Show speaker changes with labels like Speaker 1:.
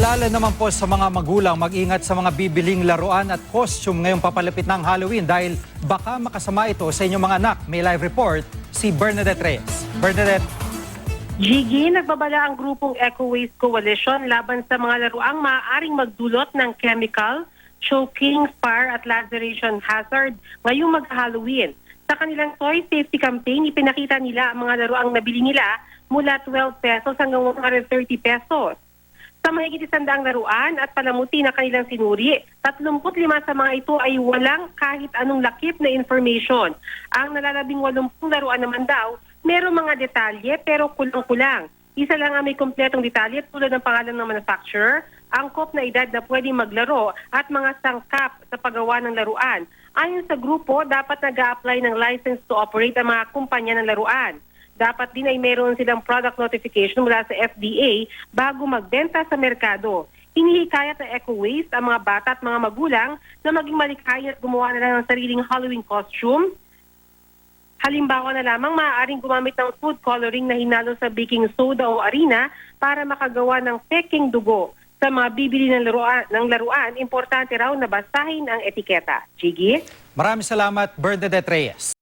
Speaker 1: Paalala naman po sa mga magulang mag-ingat sa mga bibiling laruan at costume ngayong papalapit ng Halloween dahil baka makasama ito sa inyong mga anak. May live report si Bernadette Reyes. Bernadette.
Speaker 2: Gigi, nagbabala ang grupong Eco Waste Coalition laban sa mga laruang maaaring magdulot ng chemical, choking, fire at laceration hazard ngayong mag-Halloween. Sa kanilang toy safety campaign, ipinakita nila ang mga laruang nabili nila mula 12 pesos hanggang 130 pesos. Sa mahigit 100 laruan at palamuti na kanilang sinuri, 35 sa mga ito ay walang kahit anong lakip na information. Ang nalalabing 80 laruan naman daw, merong mga detalye pero kulang-kulang. Isa lang ang may kumpletong detalye tulad ng pangalan ng manufacturer, angkop na edad na pwedeng maglaro at mga sangkap sa paggawa ng laruan. Ayon sa grupo, dapat nag-a-apply ng license to operate ang mga kumpanya ng laruan. Dapat din ay meron silang product notification mula sa FDA bago magbenta sa merkado. Hinihikayat ng Eco Waste ang mga bata at mga magulang na maging malikhain at gumawa na lang ng sariling Halloween costume. Halimbawa na lamang, maaaring gumamit ng food coloring na hinalo sa baking soda o harina para makagawa ng peking dugo. Sa mga bibili ng laruan, importante raw na basahin ang etiketa. Gigi?
Speaker 1: Maraming salamat, Bernadette Reyes.